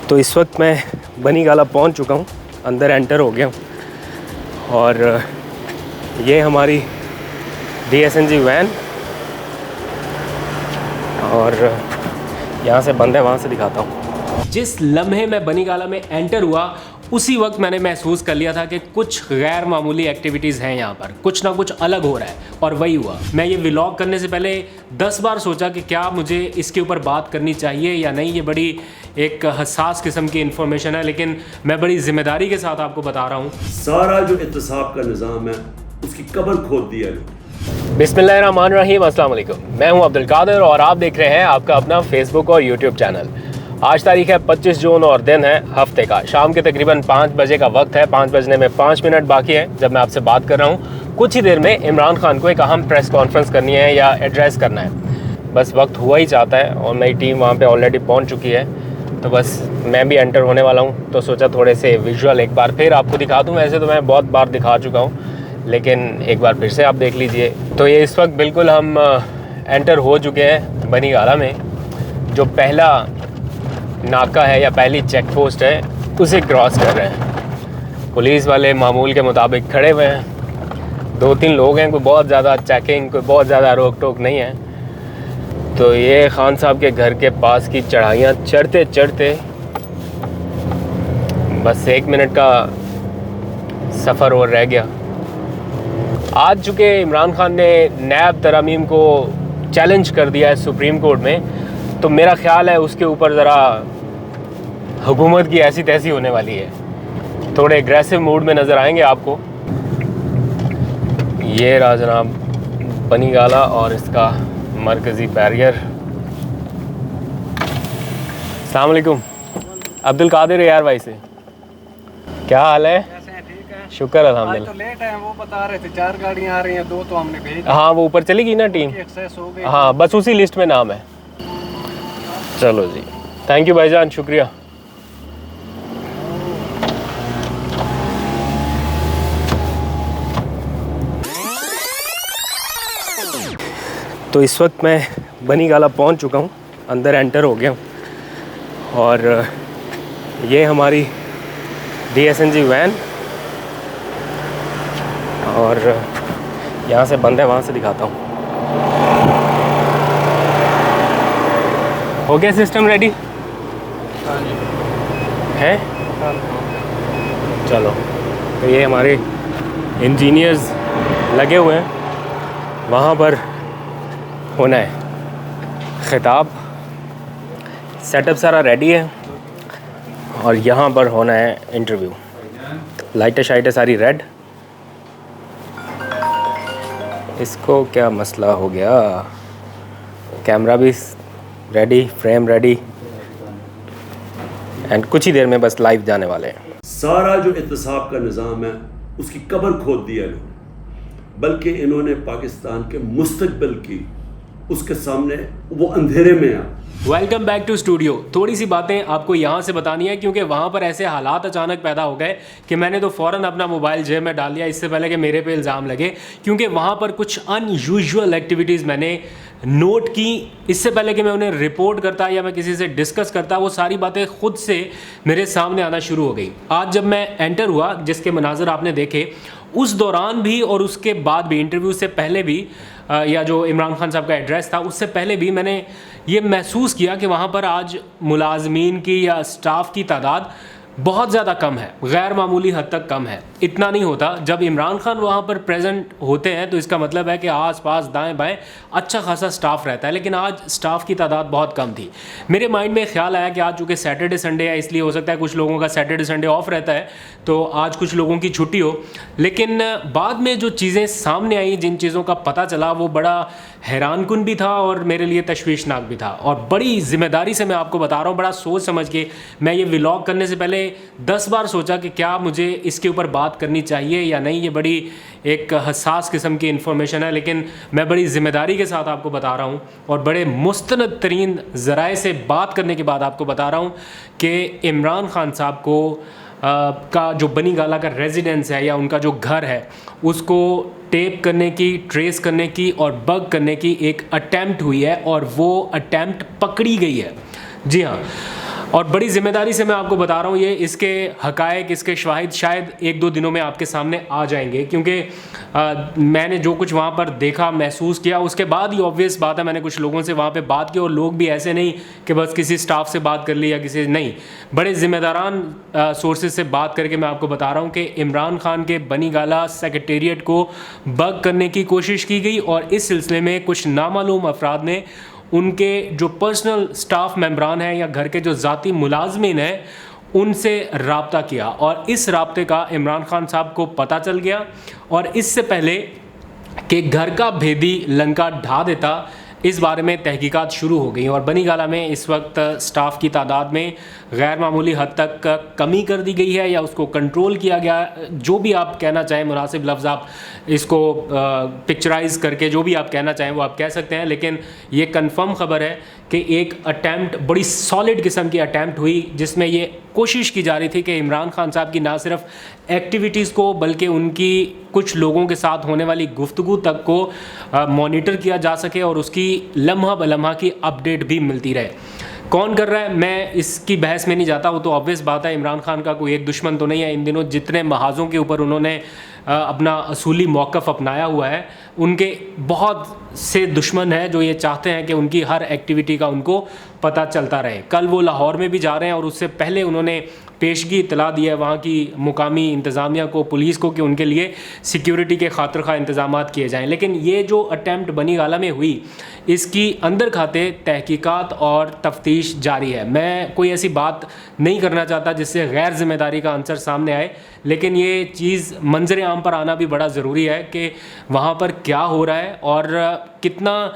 तो इस वक्त मैं बनी गाला पहुंच चुका हूं, अंदर एंटर हो गया हूं और ये हमारी DSNG वैन और यहाँ से बंद है, वहाँ से दिखाता हूँ। जिस लम्हे मैं बनी गाला में एंटर हुआ उसी वक्त मैंने महसूस कर लिया था कि कुछ गैर मामूली एक्टिविटीज़ हैं यहाँ पर, कुछ ना कुछ अलग हो रहा है और वही हुआ। मैं ये व्लॉग करने से पहले 10 बार सोचा कि क्या मुझे इसके ऊपर बात करनी चाहिए या नहीं। ये बड़ी एक हसास किस्म की इन्फॉर्मेशन है, लेकिन मैं बड़ी जिम्मेदारी के साथ आपको बता रहा हूँ। सारा जो एहतसाब का निज़ाम है उसकी कब्र खोद दिया है। बिस्मिल्लाहिर्रहमानिर्रहीम, अस्सलाम वालेकुम। मैं हूँ अब्दुल कादिर और आप देख रहे हैं आपका अपना फेसबुक और यूट्यूब चैनल। आज तारीख है 25 जून और दिन है हफ्ते का। शाम के तकरीबन 5 बजे का वक्त है। 5 बजने में 5 मिनट बाकी है जब मैं आपसे बात कर रहा हूँ। कुछ ही देर में इमरान खान को एक अहम प्रेस कॉन्फ्रेंस करनी है या एड्रेस करना है। बस वक्त हुआ ही चाहता है और मेरी टीम वहाँ पे ऑलरेडी पहुँच चुकी है। तो बस मैं भी एंटर होने वाला हूँ, तो सोचा थोड़े से विजुअल एक बार फिर आपको दिखा दूँ। वैसे तो मैं बहुत बार दिखा चुका हूँ, लेकिन एक बार फिर से आप देख लीजिए। तो ये इस वक्त बिल्कुल हम एंटर हो चुके हैं बनी गाला में। जो पहला नाका है या पहली चेक पोस्ट है उसे क्रॉस कर रहे हैं। पुलिस वाले मामूल के मुताबिक खड़े हुए हैं। 2-3 लोग हैं, कोई बहुत ज़्यादा चेकिंग, कोई बहुत ज़्यादा रोक टोक नहीं है। तो ये खान साहब के घर के पास की चढ़ाइयाँ चढ़ते चढ़ते बस 1 मिनट का सफ़र और रह गया। आज चूँकि इमरान खान ने नैब तरमीम को चैलेंज कर दिया है सुप्रीम कोर्ट में, तो मेरा ख्याल है उसके ऊपर ज़रा हुकूमत की ऐसी तैसी होने वाली है। थोड़े एग्रेसिव मूड में नज़र आएंगे आपको। ये रहा जनाब बनी गाला और इसका मरकज़ी बैरियर। अस्सलाम वालेकुम। अब्दुल कादिर यार भाई से क्या हाल है? ठीक है, शुक्र अल्हम्दुलिल्लाह। तो लेट है, वो बता रहे थे 4 गाड़ियां आ रही हैं, 2 तो हमने भेज दी। हाँ, वो ऊपर चली गई ना टीम। एक्सेस हो गई। हाँ, बस उसी लिस्ट में नाम है। चलो जी, थैंक यू भाईजान, शुक्रिया। तो इस वक्त मैं बनी गाला पहुंच चुका हूं, अंदर एंटर हो गया हूं और ये हमारी DSNG वैन और यहाँ से बंद है, वहाँ से दिखाता हूँ। हो गया सिस्टम रेडी है? चलो, तो ये हमारे इंजीनियर्स लगे हुए हैं, वहाँ पर होना है खिताब। सेटअप सारा रेडी है और यहाँ पर होना है इंटरव्यू। लाइटें शाइटें सारी रेड। इसको क्या मसला हो गया? कैमरा भी रेडी, फ्रेम रेडी एंड कुछ ही देर में बस लाइव जाने वाले हैं। सारा जो एहतसाब का निज़ाम है उसकी कब्र खोद दिया है, बल्कि इन्होंने पाकिस्तान के मुस्तकबिल की उसके सामने वो अंधेरे में आ। Welcome back to studio. थोड़ी सी बातें आपको यहाँ से बतानी है क्योंकि वहाँ पर ऐसे हालात अचानक पैदा हो गए कि मैंने तो फ़ौरन अपना मोबाइल जेब में डाल लिया इससे पहले कि मेरे पे इल्ज़ाम लगे, क्योंकि वहाँ पर कुछ अनयूजुअल एक्टिविटीज़ मैंने नोट की। इससे पहले कि मैं उन्हें रिपोर्ट करता या मैं किसी से डिस्कस करता, वो सारी बातें खुद से मेरे सामने आना शुरू हो गई। आज जब मैं एंटर हुआ, जिसके मनाज़र आपने देखे, उस दौरान भी और उसके बाद भी, इंटरव्यू से पहले भी या जो इमरान खान साहब का एड्रेस था उससे पहले भी, मैंने ये महसूस किया कि वहाँ पर आज मुलाजमीन की या स्टाफ की तादाद बहुत ज़्यादा कम है, गैर मामूली हद तक कम है। इतना नहीं होता। जब इमरान खान वहाँ पर प्रेजेंट होते हैं तो इसका मतलब है कि आस पास दाएं बाएं अच्छा खासा स्टाफ रहता है, लेकिन आज स्टाफ की तादाद बहुत कम थी। मेरे माइंड में ख्याल आया कि आज चूँकि सैटरडे संडे है, इसलिए हो सकता है कुछ लोगों का सैटरडे संडे ऑफ रहता है, तो आज कुछ लोगों की छुट्टी हो। लेकिन बाद में जो चीज़ें सामने आई, जिन चीज़ों का पता चला, वो बड़ा हैरानकुन भी था और मेरे लिए तशवीशनाक भी था। और बड़ी ज़िम्मेदारी से मैं आपको बता रहा हूँ, बड़ा सोच समझ के। मैं ये व्लॉग करने से पहले 10 बार सोचा कि क्या मुझे इसके ऊपर बात करनी चाहिए या नहीं। ये बड़ी एक हसास किस्म की इन्फॉर्मेशन है, लेकिन मैं बड़ी ज़िम्मेदारी के साथ आपको बता रहा हूँ और बड़े मुस्तनद तरीन ज़राए से बात करने के बाद आपको बता रहा हूँ कि इमरान खान साहब को का जो बनी गाला का रेजिडेंस है या उनका जो घर है, उसको टेप करने की, ट्रेस करने की और बग करने की एक अटैम्प्ट हुई है और वो अटैम्प्ट पकड़ी गई है। जी हाँ, और बड़ी ज़िम्मेदारी से मैं आपको बता रहा हूँ, ये इसके हकायक, इसके शवाहिद शायद 1-2 दिनों में आपके सामने आ जाएंगे, क्योंकि मैंने जो कुछ वहाँ पर देखा, महसूस किया, उसके बाद ही ऑब्वियस बात है मैंने कुछ लोगों से वहाँ पे बात की, और लोग भी ऐसे नहीं कि बस किसी स्टाफ से बात कर ली या किसी नहीं, बड़े ज़िम्मेदारान सोर्सेज से बात करके मैं आपको बता रहा हूँ कि इमरान खान के बनीगाला सेक्रेटेरिएट को बग करने की कोशिश की गई, और इस सिलसिले में कुछ नामालूम अफराद ने उनके जो पर्सनल स्टाफ मेंबरान हैं या घर के जो ज़ाती मुलाजमिन हैं उनसे रब्ता किया, और इस रब्ते का इमरान खान साहब को पता चल गया, और इससे पहले कि घर का भेदी लंका ढा देता, इस बारे में तहकीकात शुरू हो गई। और बनीगाला में इस वक्त स्टाफ की तादाद में गैर मामूली हद तक कमी कर दी गई है या उसको कंट्रोल किया गया, जो भी आप कहना चाहें, मुनासिब लफ्ज़ आप इसको पिक्चराइज करके जो भी आप कहना चाहें वो आप कह सकते हैं, लेकिन ये कंफर्म ख़बर है कि एक अटैम्प्ट, बड़ी सॉलिड किस्म की अटैम्प्ट हुई, जिसमें ये कोशिश की जा रही थी कि इमरान खान साहब की ना सिर्फ एक्टिविटीज़ को बल्कि उनकी कुछ लोगों के साथ होने वाली गुफ्तगू तक को मॉनिटर किया जा सके और उसकी लम्हा बलम्हा की अपडेट भी मिलती रहे। कौन कर रहा है, मैं इसकी बहस में नहीं जाता, वो तो ऑब्वियस बात है, इमरान खान का कोई एक दुश्मन तो नहीं है। इन दिनों जितने महाजों के ऊपर उन्होंने अपना असूली मौक़िफ़ अपनाया हुआ है, उनके बहुत से दुश्मन हैं जो ये चाहते हैं कि उनकी हर एक्टिविटी का उनको पता चलता रहे। कल वो लाहौर में भी जा रहे हैं, और उससे पहले उन्होंने पेशगी इतला दिया है वहाँ की मुकामी इंतज़ामिया को, पुलिस को, कि उनके लिए सिक्योरिटी के खातिर खा इंतज़ाम किए जाएँ। लेकिन ये जो अटैम्प्ट बनीगाला में हुई, इसकी अंदर खाते तहकीकात और तफ्तीश जारी है। मैं कोई ऐसी बात नहीं करना चाहता जिससे गैर ज़िम्मेदारी का आंसर सामने आए, लेकिन ये चीज़ मंजर आम पर आना भी बड़ा ज़रूरी है कि वहाँ पर क्या हो रहा है और कितना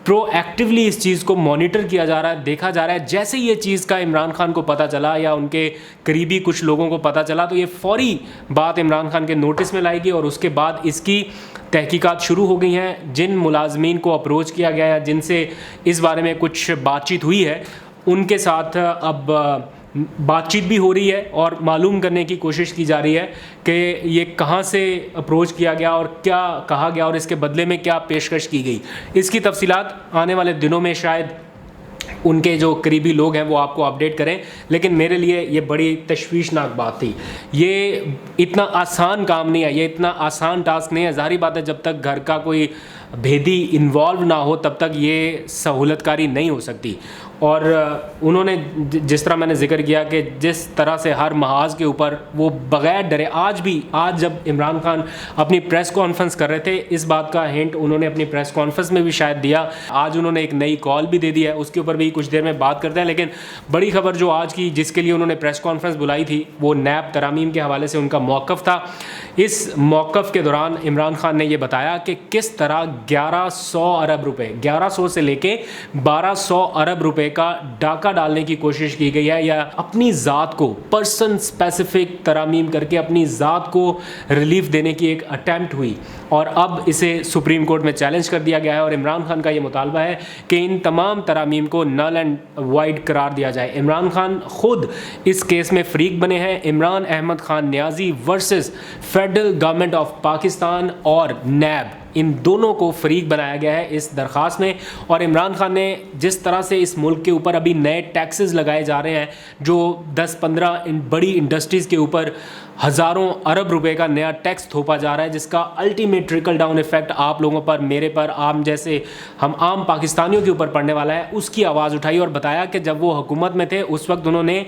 प्रोएक्टिवली इस चीज़ को मॉनिटर किया जा रहा है, देखा जा रहा है। जैसे ये चीज़ का इमरान खान को पता चला या उनके करीबी कुछ लोगों को पता चला, तो ये फौरी बात इमरान खान के नोटिस में लाएगी, और उसके बाद इसकी तहकीकात शुरू हो गई हैं। जिन मुलाजमीन को अप्रोच किया गया है, जिनसे इस बारे में कुछ बातचीत हुई है, उनके साथ अब बातचीत भी हो रही है और मालूम करने की कोशिश की जा रही है कि ये कहाँ से अप्रोच किया गया और क्या कहा गया और इसके बदले में क्या पेशकश की गई। इसकी तफसीलात आने वाले दिनों में शायद उनके जो करीबी लोग हैं वो आपको अपडेट करें, लेकिन मेरे लिए ये बड़ी तशवीशनाक बात थी। ये इतना आसान काम नहीं है, ये इतना आसान टास्क नहीं है। ज़ाहिर बात है, जब तक घर का कोई भेदी इन्वॉल्व ना हो तब तक ये सहूलतकारी नहीं हो सकती। और उन्होंने जिस तरह मैंने जिक्र किया कि जिस तरह से हर महाज के ऊपर वो बग़ैर डरे, आज जब इमरान खान अपनी प्रेस कॉन्फ्रेंस कर रहे थे, इस बात का हिंट उन्होंने अपनी प्रेस कॉन्फ्रेंस में भी शायद दिया। आज उन्होंने एक नई कॉल भी दे दी है, उसके ऊपर भी कुछ देर में बात करते हैं। लेकिन बड़ी खबर जो आज की, जिसके लिए उन्होंने प्रेस कॉन्फ्रेंस बुलाई थी, वो नैब तरामीम के हवाले से उनका मौक़िफ़ था। इस मौक़िफ़ के दौरान इमरान खान ने यह बताया कि किस तरह 1100 अरब रुपए, 1100 से लेके 1200 अरब रुपए का डाका डालने की कोशिश की गई है, या अपनी ज़ात को पर्सन स्पेसिफिक तरामीम करके अपनी ज़ात को रिलीफ देने की एक अटैम्प्ट हुई, और अब इसे सुप्रीम कोर्ट में चैलेंज कर दिया गया है। और इमरान खान का ये मुतालबा है कि इन तमाम तरामीम को नल एंड वाइड करार दिया जाए। इमरान खान खुद इस केस में फ़रीक बने हैं। Imran Ahmed Khan Niazi versus federal government of Pakistan और नैब, इन दोनों को फ़रीक बनाया गया है इस दरख्वास्त में। और इमरान खान ने जिस तरह से इस मुल्क के ऊपर अभी नए टैक्सेस लगाए जा रहे हैं, जो 10-15 बड़ी इंडस्ट्रीज़ के ऊपर हज़ारों अरब रुपए का नया टैक्स थोपा जा रहा है, जिसका अल्टीमेट ट्रिकल डाउन इफ़ेक्ट आप लोगों पर, मेरे पर, आम जैसे हम आम पाकिस्तानियों के ऊपर पड़ने वाला है, उसकी आवाज़ उठाई और बताया कि जब वो हुकूमत में थे उस वक्त उन्होंने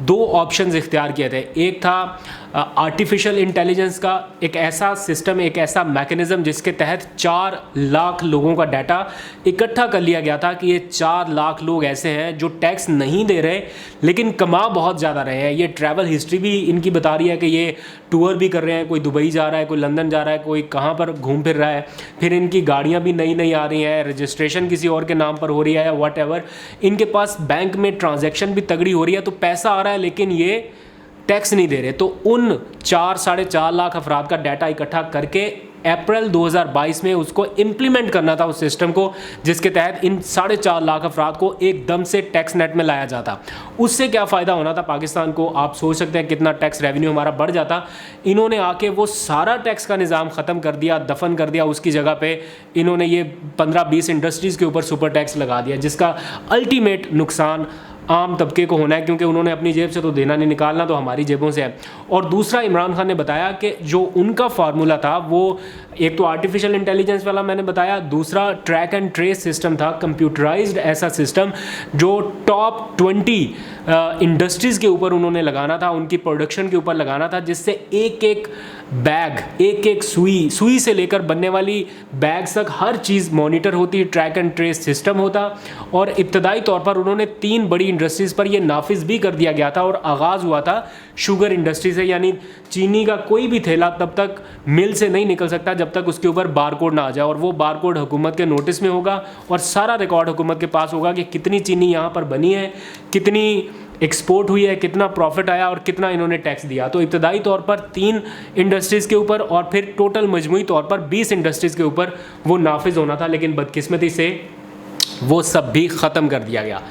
2 ऑप्शंस इख्तियार किए थे। एक था आर्टिफिशियल इंटेलिजेंस का एक ऐसा सिस्टम, एक ऐसा मैकेनिज़्म जिसके तहत 4 लाख लोगों का डाटा इकट्ठा कर लिया गया था कि ये 4 लाख लोग ऐसे हैं जो टैक्स नहीं दे रहे लेकिन कमा बहुत ज़्यादा रहे हैं। ये ट्रैवल हिस्ट्री भी इनकी बता रही है कि ये टूर भी कर रहे हैं, कोई दुबई जा रहा है, कोई लंदन जा रहा है, कोई कहाँ पर घूम फिर रहा है, फिर इनकी गाड़ियाँ भी नई आ रही हैं, रजिस्ट्रेशन किसी और के नाम पर हो रही है या वट एवर, इनके पास बैंक में ट्रांजैक्शन भी तगड़ी हो रही है, तो पैसा आ रहा है लेकिन ये टैक्स नहीं दे रहे। तो उन 4-4.5 लाख अफराद का डाटा इकट्ठा करके अप्रैल 2022 में उसको इम्प्लीमेंट करना था, उस सिस्टम को, जिसके तहत इन 4.5 लाख अफराद को एकदम से टैक्स नेट में लाया जाता। उससे क्या फ़ायदा होना था पाकिस्तान को, आप सोच सकते हैं कितना टैक्स रेवेन्यू हमारा बढ़ जाता। इन्होंने आके वो सारा टैक्स का निज़ाम ख़त्म कर दिया, दफन कर दिया। उसकी जगह पे इन्होंने ये 15-20 इंडस्ट्रीज़ के ऊपर सुपर टैक्स लगा दिया, जिसका अल्टीमेट नुकसान आम तबके को होना है, क्योंकि उन्होंने अपनी जेब से तो देना नहीं, निकालना तो हमारी जेबों से है। और दूसरा, इमरान खान ने बताया कि जो उनका फार्मूला था वो एक तो आर्टिफिशियल इंटेलिजेंस वाला मैंने बताया, दूसरा ट्रैक एंड ट्रेस सिस्टम था, कंप्यूटराइज्ड ऐसा सिस्टम जो टॉप 20 इंडस्ट्रीज़ के ऊपर उन्होंने लगाना था, उनकी प्रोडक्शन के ऊपर लगाना था, जिससे एक एक बैग, एक एक सुई से लेकर बनने वाली बैग्स तक हर चीज़ मॉनिटर होती, ट्रैक एंड ट्रेस सिस्टम होता। और इब्तदाई तौर पर उन्होंने 3 बड़ी इंडस्ट्रीज़ पर ये नाफिज भी कर दिया गया था। और आगाज़ हुआ था शुगर इंडस्ट्री से, यानी चीनी का कोई भी थैला तब तक मिल से नहीं निकल सकता जब तक उसके ऊपर बारकोड ना आ जाए, और वो बारकोड हुकूमत के नोटिस में होगा और सारा रिकॉर्ड हुकूमत के पास होगा कि कितनी चीनी यहाँ पर बनी है, कितनी एक्सपोर्ट हुई है, कितना प्रॉफिट आया और कितना इन्होंने टैक्स दिया। तो इब्तदाई तौर पर 3 इंडस्ट्रीज़ के ऊपर और फिर टोटल मजमूई तौर पर 20 इंडस्ट्रीज़ के ऊपर वो नाफिज होना था, लेकिन बदकिस्मती से वो सब भी ख़त्म कर दिया गया।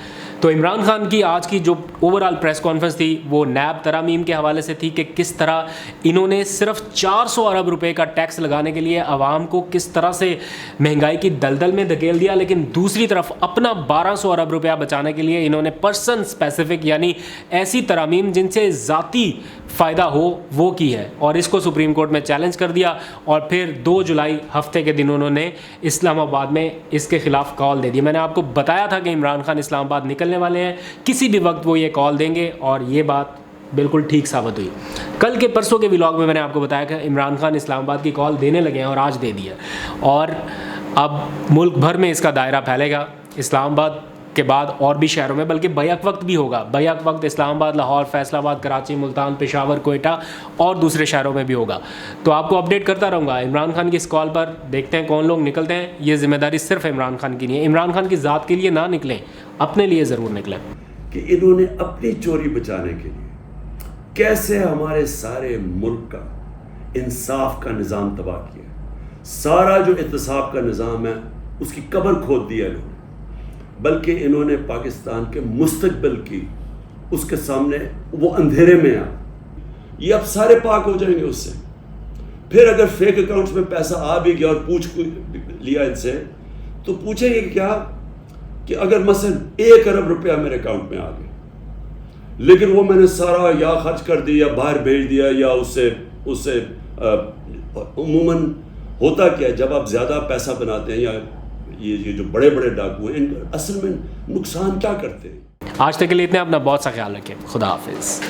तो इमरान खान की आज की जो ओवरऑल प्रेस कॉन्फ्रेंस थी वो नैब तरामीम के हवाले से थी कि किस तरह इन्होंने सिर्फ 400 अरब रुपए का टैक्स लगाने के लिए आवाम को किस तरह से महंगाई की दलदल में धकेल दिया, लेकिन दूसरी तरफ अपना 1200 अरब रुपया बचाने के लिए इन्होंने पर्सन स्पेसिफिक यानी ऐसी तरामीम जिनसे ज़ाती फ़ायदा हो वो की है, और इसको सुप्रीम कोर्ट में चैलेंज कर दिया। और फिर 2 जुलाई हफ्ते के दिन उन्होंने इस्लामाबाद में इसके ख़िलाफ़ कॉल दे दी। मैंने आपको बताया था कि इमरान खान इस्लामाबाद निकलने वाले हैं, किसी भी वक्त वो ये कॉल देंगे, और ये बात बिल्कुल ठीक साबित हुई। कल के परसों के व्लॉग में मैंने आपको बताया कि इमरान खान इस्लामाबाद की कॉल देने लगे हैं और आज दे दी है, और अब मुल्क भर में इसका दायरा फैलेगा। इस्लामाबाद के बाद और भी शहरों में, बल्कि बैक वक्त भी होगा। बैक वक्त इस्लामाबाद, लाहौर, फैसलाबाद, कराची, मुल्तान, पेशावर, कोयटा और दूसरे शहरों में भी होगा। तो आपको अपडेट करता रहूँगा इमरान खान की इस कॉल पर। देखते हैं कौन लोग निकलते हैं। ये जिम्मेदारी सिर्फ इमरान खान की नहीं है। इमरान खान की ज़ात के लिए ना निकलें, अपने लिए ज़रूर निकलें। कि इन्होंने अपनी चोरी बचाने के लिए कैसे हमारे सारे मुल्क का इंसाफ का निज़ाम तबाह किया, सारा जो एहतसाब का निज़ाम है उसकी कब्र खोद दिया इन्होंने। बल्कि इन्होंने पाकिस्तान के मुस्तकबिल की उसके सामने वो अंधेरे में आ, ये अब सारे पाक हो जाएंगे उससे। फिर अगर फेक अकाउंट्स में पैसा आ भी गया और पूछ लिया इनसे, तो पूछेंगे क्या कि अगर मसलन 1 अरब रुपया मेरे अकाउंट में आ गया, लेकिन वो मैंने सारा या खर्च कर दिया, बाहर भेज दिया, या उससे उमूमन होता क्या है, जब आप ज़्यादा पैसा बनाते हैं, या ये जो बड़े बड़े डाकू हैं, इनका असल में नुकसान क्या करते हैं। आज तक के लिए इतना, अपना बहुत सा ख्याल रखें। खुदा हाफिज़।